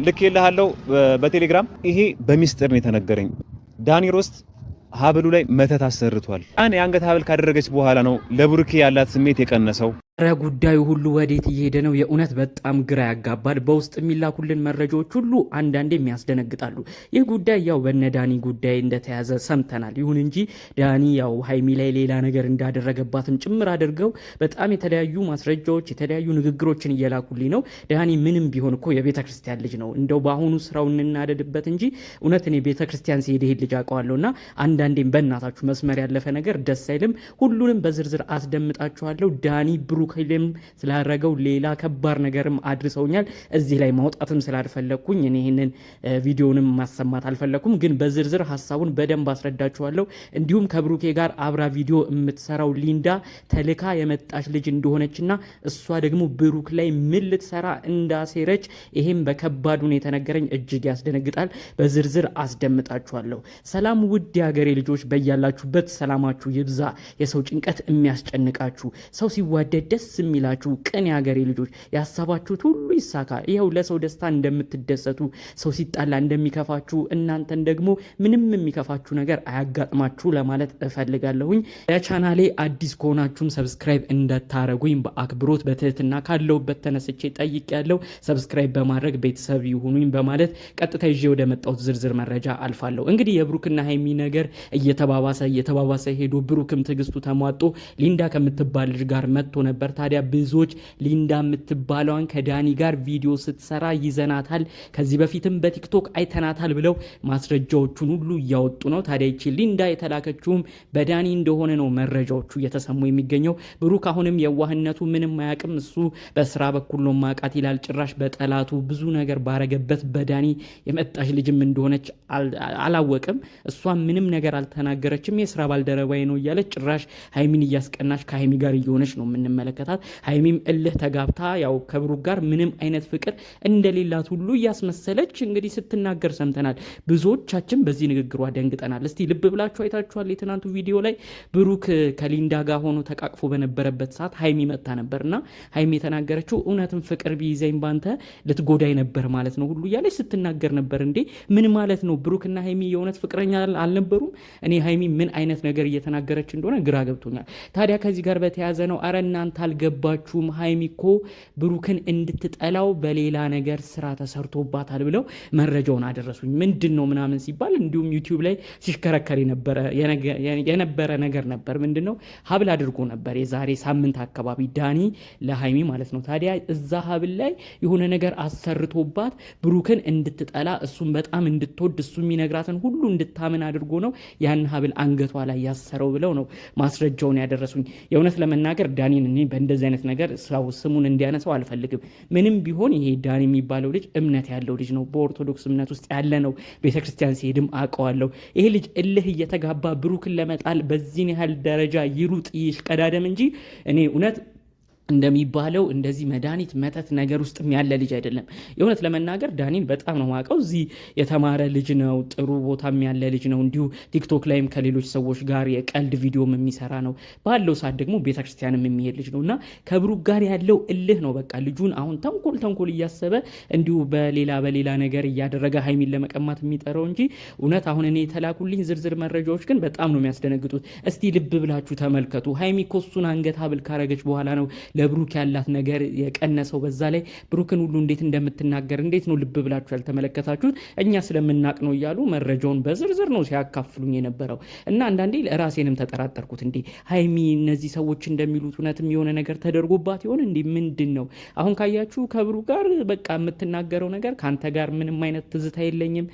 ልኬልሃለሁ በቴሌግራም። ይሄ በሚስጥር ነው የተነገረኝ። ዳኒ ሮስት ሀብሉ ላይ መተት አሰርቷል። የአንገት ሀብል ካደረገች በኋላ ነው ለብሩኬ ያላት ስሜት የቀነሰው። ጉዳዩ ሁሉ ወዴት እየሄደ ነው? የእውነት በጣም ግራ ያጋባል። በውስጥ የሚላኩልን መረጃዎች ሁሉ አንዳንዴ የሚያስደነግጣሉ። ይህ ጉዳይ ያው በነ ዳኒ ጉዳይ እንደተያዘ ሰምተናል። ይሁን እንጂ ዳኒ ያው ሀይሚ ላይ ሌላ ነገር እንዳደረገባትም ጭምር አድርገው በጣም የተለያዩ ማስረጃዎች፣ የተለያዩ ንግግሮችን እየላኩልኝ ነው። ዳኒ ምንም ቢሆን እኮ የቤተ ክርስቲያን ልጅ ነው። እንደው በአሁኑ ስራው እንናደድበት እንጂ እውነት እኔ ቤተ ክርስቲያን ሲሄድ ይሄድ ልጅ አውቀዋለሁ። እና አንዳንዴም በእናታችሁ መስመር ያለፈ ነገር ደስ አይልም። ሁሉንም በዝርዝር አስደምጣችኋለሁ። ዳኒ ብሩክም ስላደረገው ሌላ ከባድ ነገርም አድርሰውኛል። እዚህ ላይ ማውጣትም ስላልፈለኩኝ እኔ ይሄንን ቪዲዮንም ማሰማት አልፈለኩም፣ ግን በዝርዝር ሐሳቡን በደንብ አስረዳችኋለሁ። እንዲሁም ከብሩኬ ጋር አብራ ቪዲዮ የምትሰራው ሊንዳ ተልካ የመጣች ልጅ እንደሆነችና እሷ ደግሞ ብሩክ ላይ ምን ልትሰራ እንዳሴረች ይሄም በከባዱ ነው የተነገረኝ። እጅግ ያስደነግጣል። በዝርዝር አስደምጣችኋለሁ። ሰላም ውድ የሀገሬ ልጆች፣ በያላችሁበት ሰላማችሁ ይብዛ። የሰው ጭንቀት የሚያስጨንቃችሁ፣ ሰው ሲዋደድ ደስ የሚላችሁ ቅን የሀገሬ ልጆች፣ ያሳባችሁት ሁሉ ይሳካ። ይኸው ለሰው ደስታ እንደምትደሰቱ፣ ሰው ሲጣላ እንደሚከፋችሁ፣ እናንተን ደግሞ ምንም የሚከፋችሁ ነገር አያጋጥማችሁ ለማለት እፈልጋለሁኝ። ለቻናሌ አዲስ ከሆናችሁም ሰብስክራይብ እንደታረጉኝ በአክብሮት በትህትና ካለውበት ተነስቼ ጠይቄያለሁ። ሰብስክራይብ በማድረግ ቤተሰብ ይሁኑኝ በማለት ቀጥታ ይዤ ወደ መጣሁት ዝርዝር መረጃ አልፋለሁ። እንግዲህ የብሩክና ሀይሚ ነገር እየተባባሰ ሄዶ ብሩክም ትዕግስቱ ተሟጦ ሊንዳ ከምትባል ልጅ ጋር መጥቶ ነበር። ታዲያ ብዙዎች ሊንዳ የምትባለዋን ከዳኒ ጋር ቪዲዮ ስትሰራ ይዘናታል፣ ከዚህ በፊትም በቲክቶክ አይተናታል ብለው ማስረጃዎቹን ሁሉ እያወጡ ነው። ታዲያ ይቺ ሊንዳ የተላከችውም በዳኒ እንደሆነ ነው መረጃዎቹ እየተሰሙ የሚገኘው። ብሩክ አሁንም የዋህነቱ ምንም አያውቅም። እሱ በስራ በኩል ነው ማቃት ይላል። ጭራሽ በጠላቱ ብዙ ነገር ባረገበት በዳኒ የመጣች ልጅም እንደሆነች አላወቅም። እሷ ምንም ነገር አልተናገረችም። የስራ ባልደረባዬ ነው እያለች ጭራሽ ሀይሚን እያስቀናች ከሀይሚ ጋር እየሆነች ነው የምንመለከታት። ሀይሚም እልህ ተጋብታ ያው ከብሩክ ጋር ምንም አይነት ፍቅር እንደሌላት ሁሉ እያስመሰለች እንግዲህ ስትናገር ሰምተናል። ብዙዎቻችን በዚህ ንግግሯ ደንግጠናል። እስቲ ልብ ብላችሁ አይታችኋል። የትናንቱ ቪዲዮ ላይ ብሩክ ከሊንዳ ጋር ሆኖ ተቃቅፎ በነበረበት ሰዓት ሀይሚ መጣ ነበርና ሀይሚ የተናገረችው እውነትም ፍቅር ቢይዘኝ ባንተ ልትጎዳኝ ነበር ማለት ነው ሁሉ እያለች ስትናገር ነበር። እንዴ ምን ማለት ነው? ብሩክና ሀይሚ የእውነት ፍቅረኛ አልነበሩም? እኔ ሀይሚ ምን አይነት ነገር እየተናገረች እንደሆነ ግራ ገብቶኛል። ታዲያ ከዚህ ጋር በተያያዘ ነው አረ እናንተ አልገባችሁም፣ ሀይሚ እኮ ብሩክን እንድትጠላው በሌላ ነገር ስራ ተሰርቶባታል ብለው መረጃውን አደረሱኝ። ምንድን ነው ምናምን ሲባል እንዲሁም ዩቲዩብ ላይ ሲሽከረከር የነበረ ነገር ነበር። ምንድን ነው ሀብል አድርጎ ነበር የዛሬ ሳምንት አካባቢ ዳኒ ለሀይሚ ማለት ነው። ታዲያ እዛ ሀብል ላይ የሆነ ነገር አሰርቶባት ብሩክን እንድትጠላ እሱም በጣም እንድትወድ እሱ የሚነግራትን ሁሉ እንድታምን አድርጎ ነው ያን ሀብል አንገቷ ላይ ያሰረው ብለው ነው ማስረጃውን ያደረሱኝ። የእውነት ለመናገር ዳኒን እኔ በእንደዚህ አይነት ነገር ስሙን እንዲያነሳው አልፈልግም። ምንም ቢሆን ይሄ ዳኒ የሚባለው ልጅ እምነት ያለው ልጅ ነው። በኦርቶዶክስ እምነት ውስጥ ያለ ነው። ቤተክርስቲያን ሲሄድም አውቀዋለሁ። ይሄ ልጅ እልህ እየተጋባ ብሩክን ለመጣል በዚህን ያህል ደረጃ ይሩጥ ይሽቀዳደም እንጂ እኔ እውነት እንደሚባለው እንደዚህ መድኃኒት መተት ነገር ውስጥም ያለ ልጅ አይደለም። የእውነት ለመናገር ዳኒን በጣም ነው ማውቀው። እዚህ የተማረ ልጅ ነው፣ ጥሩ ቦታም ያለ ልጅ ነው። እንዲሁ ቲክቶክ ላይም ከሌሎች ሰዎች ጋር የቀልድ ቪዲዮም የሚሰራ ነው። ባለው ሰዓት ደግሞ ቤተክርስቲያንም የሚሄድ ልጅ ነው እና ከብሩክ ጋር ያለው እልህ ነው በቃ ልጁን አሁን ተንኮል እያሰበ እንዲሁ በሌላ ነገር እያደረገ ሀይሚን ለመቀማት የሚጠራው እንጂ እውነት አሁን እኔ የተላኩልኝ ዝርዝር መረጃዎች ግን በጣም ነው የሚያስደነግጡት። እስቲ ልብ ብላችሁ ተመልከቱ። ሀይሚ እኮ እሱን አንገት ሀብል ካረገች በኋላ ነው ለብሩክ ያላት ነገር የቀነሰው። በዛ ላይ ብሩክን ሁሉ እንዴት እንደምትናገር እንዴት ነው ልብ ብላችሁ ያልተመለከታችሁት? እኛ ስለምናቅ ነው እያሉ መረጃውን በዝርዝር ነው ሲያካፍሉኝ የነበረው እና አንዳንዴ ራሴንም ተጠራጠርኩት። እንዴ ሀይሚ እነዚህ ሰዎች እንደሚሉት እውነትም የሆነ ነገር ተደርጎባት ይሆን? እንዴ ምንድን ነው አሁን ካያችሁ ከብሩክ ጋር በቃ የምትናገረው ነገር ከአንተ ጋር ምንም አይነት ትዝታ የለኝም፣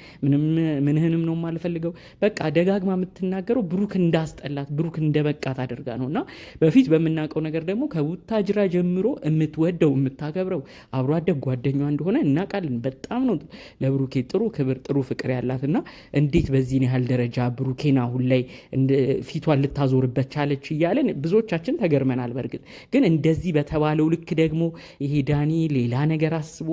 ምንህንም ነው የማልፈልገው። በቃ ደጋግማ የምትናገረው ብሩክ እንዳስጠላት ብሩክ እንደበቃት አድርጋ ነው እና በፊት በምናውቀው ነገር ደግሞ ከቡታጅራ ጀምሮ የምትወደው የምታከብረው አብሮ አደግ ጓደኛዋ እንደሆነ እናውቃለን። በጣም ነው ለብሩኬ ጥሩ ክብር ጥሩ ፍቅር ያላትና እንዴት በዚህን ያህል ደረጃ ብሩኬን አሁን ላይ ፊቷን ልታዞርበት ቻለች እያለን ብዙዎቻችን ተገርመናል። በእርግጥ ግን እንደዚህ በተባለው ልክ ደግሞ ይሄ ዳኒ ሌላ ነገር አስቦ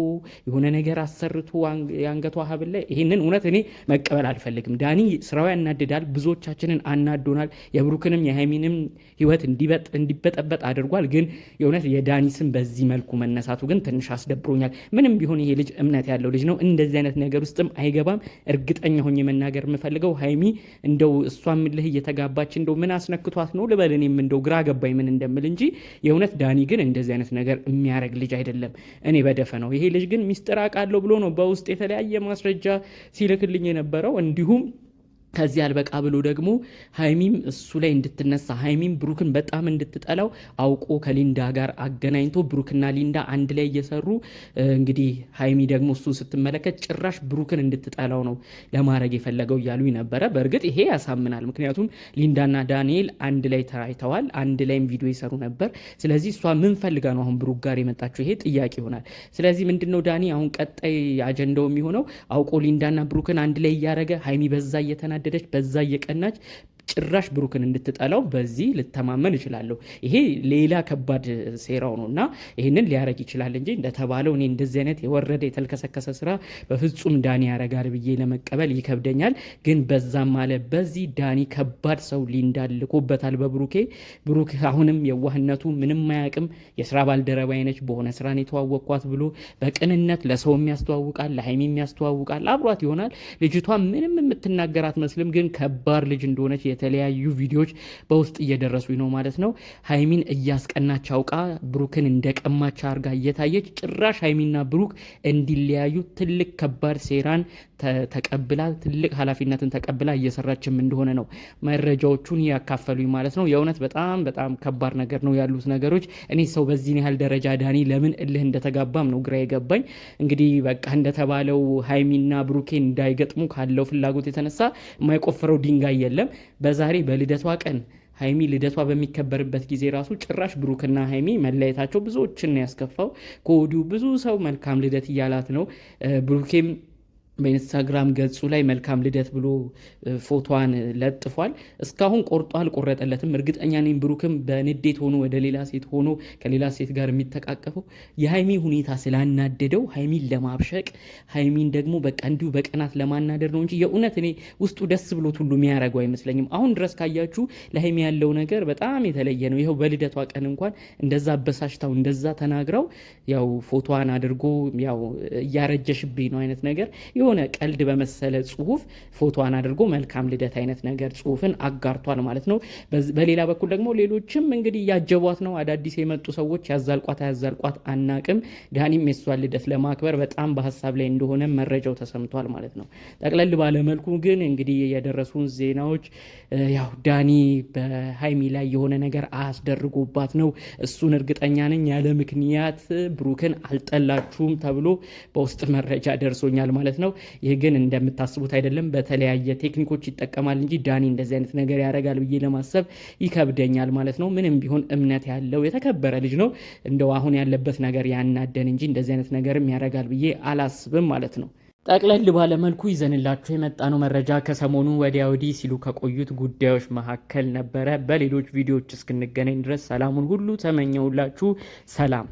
የሆነ ነገር አሰርቶ የአንገቷ ሀብል ላይ ይሄንን እውነት እኔ መቀበል አልፈልግም። ዳኒ ስራው ያናድዳል፣ ብዙዎቻችንን አናዶናል። የብሩክንም የሃይሚንም ህይወት እንዲበጠበጥ አድርጓል። ግን የእውነት የዳኒ ስም በዚህ መልኩ መነሳቱ ግን ትንሽ አስደብሮኛል። ምንም ቢሆን ይሄ ልጅ እምነት ያለው ልጅ ነው፣ እንደዚህ አይነት ነገር ውስጥም አይገባም። እርግጠኛ ሆኜ መናገር የምፈልገው ሀይሚ እንደው እሷም ልህ እየተጋባች እንደው ምን አስነክቷት ነው ልበል፣ እኔም እንደው ግራ ገባኝ ምን እንደምል እንጂ የእውነት ዳኒ ግን እንደዚህ አይነት ነገር የሚያደርግ ልጅ አይደለም። እኔ በደፈነው ይሄ ልጅ ግን ሚስጥር አውቃለሁ ብሎ ነው በውስጥ የተለያየ ማስረጃ ሲልክልኝ የነበረው። እንዲሁም ከዚህ አልበቃ ብሎ ደግሞ ሀይሚም እሱ ላይ እንድትነሳ ሀይሚም ብሩክን በጣም እንድትጠላው አውቆ ከሊንዳ ጋር አገናኝቶ ብሩክና ሊንዳ አንድ ላይ እየሰሩ እንግዲህ ሀይሚ ደግሞ እሱን ስትመለከት ጭራሽ ብሩክን እንድትጠላው ነው ለማድረግ የፈለገው እያሉ ነበረ። በእርግጥ ይሄ ያሳምናል። ምክንያቱም ሊንዳና ዳንኤል አንድ ላይ ተራይተዋል፣ አንድ ላይም ቪዲዮ ይሰሩ ነበር። ስለዚህ እሷ ምን ፈልጋ ነው አሁን ብሩክ ጋር የመጣችው? ይሄ ጥያቄ ይሆናል። ስለዚህ ምንድነው ዳኒ አሁን ቀጣይ አጀንዳው የሚሆነው አውቆ ሊንዳና ብሩክን አንድ ላይ እያደረገ ሀይሚ በዛ እየተናደደች በዛ እየቀናች ጭራሽ ብሩክን እንድትጠላው በዚህ ልተማመን እችላለሁ። ይሄ ሌላ ከባድ ሴራው ነው እና ይህንን ሊያረግ ይችላል እንጂ እንደተባለው እኔ እንደዚህ አይነት የወረደ የተልከሰከሰ ስራ በፍጹም ዳኒ ያረጋል ብዬ ለመቀበል ይከብደኛል። ግን በዛም አለ በዚህ ዳኒ ከባድ ሰው ሊንዳ ልኮበታል በብሩኬ። ብሩክ አሁንም የዋህነቱ ምንም አያውቅም። የስራ ባልደረባ አይነች በሆነ ስራን የተዋወቅኳት ብሎ በቅንነት ለሰውም ያስተዋውቃል፣ ለሀይሚም ያስተዋውቃል፣ አብሯት ይሆናል። ልጅቷ ምንም የምትናገር አትመስልም፣ ግን ከባድ ልጅ እንደሆነች የተለያዩ ቪዲዮዎች በውስጥ እየደረሱ ነው ማለት ነው። ሀይሚን እያስቀናች አውቃ ብሩክን እንደቀማች አርጋ እየታየች ጭራሽ ሀይሚና ብሩክ እንዲለያዩ ትልቅ ከባድ ሴራን ተቀብላ ትልቅ ኃላፊነትን ተቀብላ እየሰራችም እንደሆነ ነው መረጃዎቹን ያካፈሉኝ ማለት ነው። የእውነት በጣም በጣም ከባድ ነገር ነው ያሉት ነገሮች። እኔ ሰው በዚህን ያህል ደረጃ ዳኒ ለምን እልህ እንደተጋባም ነው ግራ የገባኝ። እንግዲህ በቃ እንደተባለው ሀይሚና ብሩኬ እንዳይገጥሙ ካለው ፍላጎት የተነሳ የማይቆፍረው ድንጋይ የለም። በዛሬ በልደቷ ቀን ሀይሚ ልደቷ በሚከበርበት ጊዜ ራሱ ጭራሽ ብሩክና ሀይሚ መለየታቸው ብዙዎችን ነው ያስከፋው። ከወዲሁ ብዙ ሰው መልካም ልደት እያላት ነው። ብሩኬም በኢንስታግራም ገጹ ላይ መልካም ልደት ብሎ ፎቶዋን ለጥፏል። እስካሁን ቆርጦ አልቆረጠለትም። እርግጠኛ ነኝ ብሩክም በንዴት ሆኖ ወደ ሌላ ሴት ሆኖ ከሌላ ሴት ጋር የሚተቃቀፈው የሀይሚ ሁኔታ ስላናደደው ሀይሚን ለማብሸቅ ሀይሚን ደግሞ በቃ እንዲሁ በቀናት ለማናደር ነው እንጂ የእውነት እኔ ውስጡ ደስ ብሎት ሁሉ የሚያደርገው አይመስለኝም። አሁን ድረስ ካያችሁ ለሀይሚ ያለው ነገር በጣም የተለየ ነው። ይኸው በልደቷ ቀን እንኳን እንደዛ አበሳጭታው እንደዛ ተናግረው ያው ፎቶዋን አድርጎ ያው እያረጀሽብኝ ነው አይነት ነገር የሆነ ቀልድ በመሰለ ጽሁፍ ፎቶዋን አድርጎ መልካም ልደት አይነት ነገር ጽሁፍን አጋርቷል ማለት ነው። በሌላ በኩል ደግሞ ሌሎችም እንግዲህ ያጀቧት ነው። አዳዲስ የመጡ ሰዎች ያዛልቋት አያዛልቋት አናቅም። ዳኒም የሷን ልደት ለማክበር በጣም በሀሳብ ላይ እንደሆነ መረጃው ተሰምቷል ማለት ነው። ጠቅለል ባለመልኩ ግን እንግዲህ የደረሱን ዜናዎች ያው ዳኒ በሀይሚ ላይ የሆነ ነገር አስደርጎባት ነው። እሱን እርግጠኛ ነኝ ያለ ምክንያት ብሩክን አልጠላችሁም ተብሎ በውስጥ መረጃ ደርሶኛል ማለት ነው። ይህ ግን እንደምታስቡት አይደለም። በተለያየ ቴክኒኮች ይጠቀማል እንጂ ዳኒ እንደዚህ አይነት ነገር ያደርጋል ብዬ ለማሰብ ይከብደኛል ማለት ነው። ምንም ቢሆን እምነት ያለው የተከበረ ልጅ ነው። እንደው አሁን ያለበት ነገር ያናደን እንጂ እንደዚህ አይነት ነገርም ያደርጋል ብዬ አላስብም ማለት ነው። ጠቅለል ባለመልኩ ይዘንላችሁ የመጣነው መረጃ ከሰሞኑ ወዲያ ወዲህ ሲሉ ከቆዩት ጉዳዮች መካከል ነበረ። በሌሎች ቪዲዮዎች እስክንገናኝ ድረስ ሰላሙን ሁሉ ተመኘውላችሁ። ሰላም